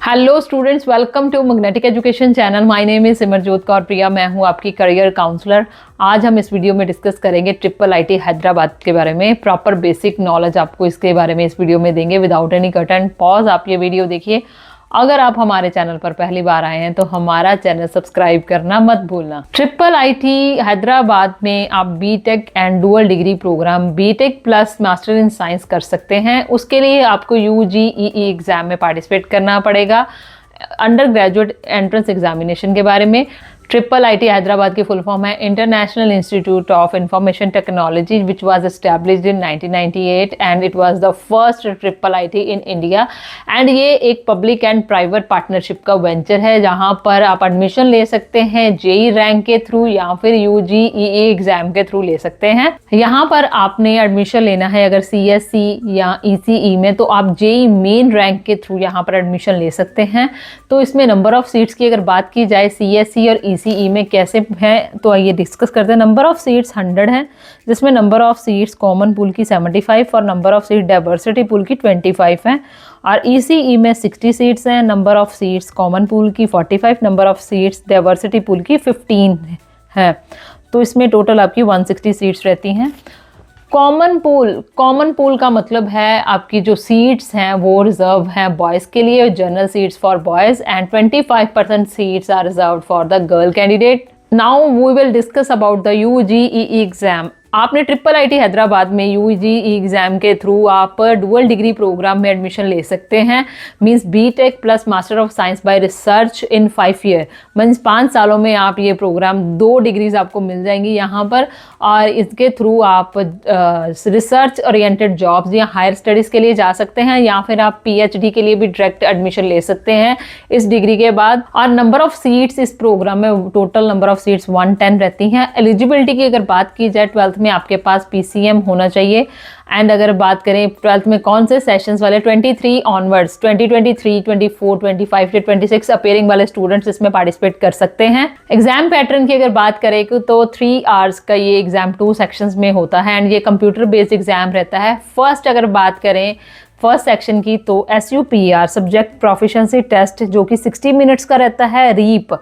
Hello students, welcome to magnetic education channel. My name is Simarjot Kaur Priya. मैं हूं आपकी career counsellor. आज हम इस वीडियो में डिस्कस करेंगे ट्रिपल आईटी हैदराबाद के बारे में। प्रॉपर बेसिक नॉलेज आपको इसके बारे में इस वीडियो में देंगे without any cut and pause. आप ये वीडियो देखिए। अगर आप हमारे चैनल पर पहली बार आए हैं तो हमारा चैनल सब्सक्राइब करना मत भूलना। ट्रिपल आईटी हैदराबाद में आप BTech and dual degree programme BTech plus master in science कर सकते हैं। उसके लिए आपको यूजीईई एग्जाम में पार्टिसिपेट करना पड़ेगा। अंडर ग्रेजुएट एंट्रेंस एग्जामिनेशन के बारे में ट्रिपल आईटी हैदराबाद की फुल फॉर्म है international institute of information technology which was established in 1998 and it was the first triple IT in India. And ये एक पब्लिक एंड प्राइवेट पार्टनरशिप का venture है जहां पर आप एडमिशन ले सकते हैं जेई रैंक के थ्रू या फिर यूजीईई एग्जाम के थ्रू ले सकते हैं। यहाँ पर आपने एडमिशन लेना है अगर सीएससी या ईसीई में, तो आप जेई मेन रैंक के थ्रू यहाँ पर एडमिशन ले सकते हैं। तो इसमें नंबर ऑफ सीट्स की अगर बात की जाए सीएससी और ईसीई में कैसे हैं, तो आइए डिस्कस करते हैं। नंबर ऑफ सीट्स 100 हैं, जिसमें number of seats common pool की 75 और number of seat diversity pool की 25 हैं। और ईसीई में 60 सीट्स हैं, number of seats common pool की 45, number of seats diversity pool की 15 है। तो इसमें टोटल आपकी 160 सीट्स रहती हैं। कॉमन पूल का मतलब है आपकी जो सीट्स हैं वो रिजर्व हैं बॉयज़ के लिए, general seats for boys and 25% seats are reserve for the girl candidate. Now we will discuss about the UGEE exam. आपने ट्रिपल आईटी हैदराबाद में यूजीईई एग्जाम के थ्रू आप डुअल डिग्री प्रोग्राम में एडमिशन ले सकते हैं। Means BTech plus master of science by research in 5 year. Means 5 सालों में आप ये प्रोग्राम 2 डिग्रीज आपको मिल जाएंगी यहाँ पर। और इसके थ्रू आप रिसर्च ओरिएंटेड जॉब्स या हायर स्टडीज़ के लिए जा सकते हैं, या फिर आप पीएचडी के लिए भी डायरेक्ट एडमिशन ले सकते हैं इस डिग्री के बाद। और नंबर ऑफ सीट्स इस प्रोग्राम में टोटल नंबर ऑफ सीट्स 110 रहती हैं। एलिजिबिलिटी की अगर बात की जाए 12th में आपके पास पीसीएम होना चाहिए। एंड अगर बात करें 12th में कौन से सेशंस वाले 23 ऑनवर्ड्स 2023, 24, 25 या 26 अपेयरिंग वाले स्टूडेंट्स इसमें पार्टिसिपेट कर सकते हैं। एग्जाम पैटर्न की अगर बात करें तो 3 आवर्स का ये एग्जाम 2 सेक्शंस में होता है एंड ये कंप्यूटर बेस्ड एग्जाम रहता है। फर्स्ट अगर बात करें फर्स्ट सेक्शन की तो SUPR सब्जेक्ट प्रोफिशिएंसी टेस्ट जो कि 60 मिनट्स का रहता है। Reap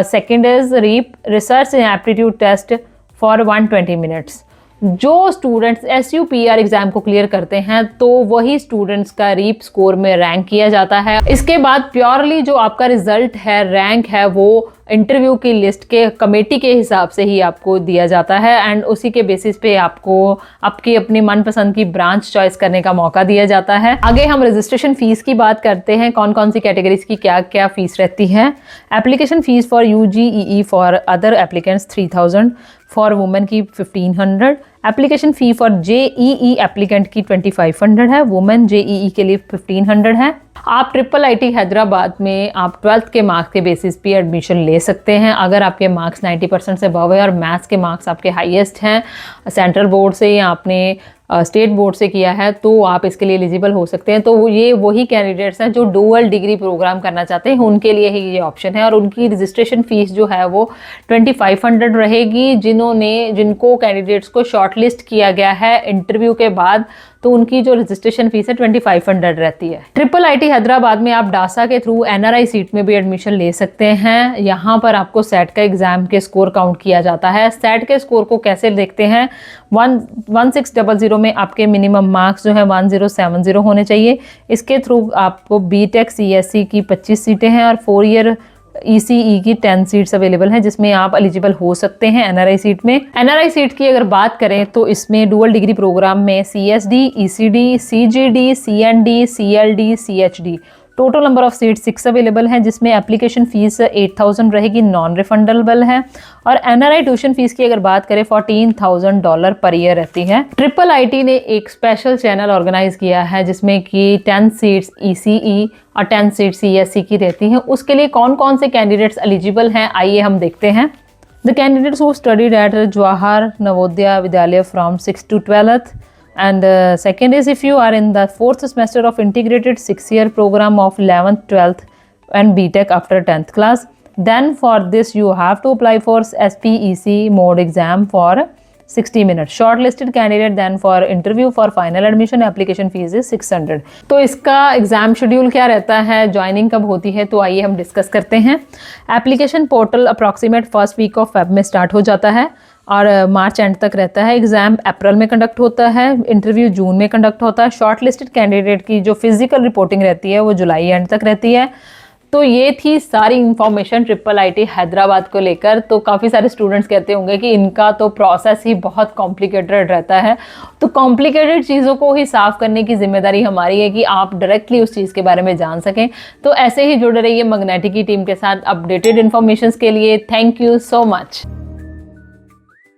second is reap research and aptitude test for 120 minutes. जो स्टूडेंट्स SUPR एग्जाम को क्लियर करते हैं तो वही स्टूडेंट्स का रीप स्कोर में रैंक किया जाता है। इसके बाद प्योरली जो आपका रिजल्ट है, रैंक है, वो इंटरव्यू की लिस्ट के कमेटी के हिसाब से ही आपको दिया जाता है एंड उसी के बेसिस पे आपको आपकी अपनी मनपसंद की ब्रांच चॉइस करने का मौका दिया जाता है। आगे हम रजिस्ट्रेशन फीस की बात करते हैं। कौन कौन सी कैटेगरीज की क्या क्या फीस रहती है। Application fees for UGEE for other applicants 3000, for women की 1500। Application fee for JEE applicant की 2500 है, वुमेन जेईई के लिए 1500 है। आप ट्रिपल आईटी हैदराबाद में आप 12th के मार्क्स के बेसिस पे एडमिशन ले सकते हैं। अगर आपके मार्क्स 90% से अबव है और मैथ्स के मार्क्स आपके हाईएस्ट हैं, सेंट्रल बोर्ड से या आपने स्टेट बोर्ड से किया है, तो आप इसके लिए एलिजिबल हो सकते हैं। तो ये वही कैंडिडेट्स हैं जो डुअल डिग्री प्रोग्राम करना चाहते हैं, उनके लिए ही ये ऑप्शन है। और उनकी रजिस्ट्रेशन फीस जो है वो 2500 रहेगी। जिनको कैंडिडेट्स को शॉर्टलिस्ट किया गया है इंटरव्यू के बाद, तो उनकी जो रजिस्ट्रेशन फीस है 2500 रहती है। ट्रिपल आईटी हैदराबाद में आप डासा के थ्रू एनआरआई सीट में भी एडमिशन ले सकते हैं। यहाँ पर आपको सेट का एग्जाम के स्कोर काउंट किया जाता है। सेट के स्कोर को कैसे देखते हैं, 1600 में आपके मिनिमम मार्क्स जो है 1070 होने चाहिए। इसके थ्रू आपको बीटेक सीएससी की 25 सीटें हैं और 4 ईयर ईसीई की 10 सीट्स अवेलेबल हैं, जिसमें आप एलिजिबल हो सकते हैं एनआरआई सीट में। एनआरआई सीट की अगर बात करें तो इसमें डुअल डिग्री प्रोग्राम में CSD, ECD, CGD, CND, CLD, CHD total number of seats 6 available हैं, जिसमें एप्लीकेशन फीस 8000 रहेगी, नॉन रिफंडेबल है। और एनआरआई ट्यूशन फीस की अगर बात करें $14,000 पर ईयर रहती है। ट्रिपल आईटी ने एक स्पेशल चैनल ऑर्गेनाइज किया है जिसमें कि 10 सीट्स ईसीई और 10 सीट्स सीएससी की रहती हैं। उसके लिए कौन कौन से कैंडिडेट्स एलिजिबल हैं, आइए हम देखते हैं। The candidates who studied at Jawahar Navodaya Vidyalaya from 6th to 12th। And second is if you are in the 4th semester of integrated 6-year program of 11th, 12th and BTech after 10th class, then for this you have to apply for SPEC mode exam for 60 minute. Short listed candidate then for interview for final admission application fees is 600। तो इसका exam schedule क्या रहता है, joining कब होती है, तो आइए हम डिस्कस करते हैं। Application portal approximate first week of feb में स्टार्ट हो जाता है और मार्च एंड तक रहता है। एग्जाम अप्रैल में कंडक्ट होता है, इंटरव्यू जून में कंडक्ट होता है। शॉर्ट लिस्टेड कैंडिडेट की जो फिजिकल रिपोर्टिंग रहती है वो जुलाई एंड तक रहती है। तो ये थी सारी इन्फॉर्मेशन IIIT हैदराबाद को लेकर। तो काफ़ी सारे स्टूडेंट्स कहते होंगे कि इनका तो प्रोसेस ही बहुत कॉम्प्लिकेटेड रहता है। तो कॉम्प्लिकेटेड चीज़ों को ही साफ करने की जिम्मेदारी हमारी है कि आप डायरेक्टली उस चीज़ के बारे में जान सकें। तो ऐसे ही जुड़े रहिए मैग्नेटिक की टीम के साथ अपडेटेड इन्फॉर्मेशन के लिए। Thank you so much.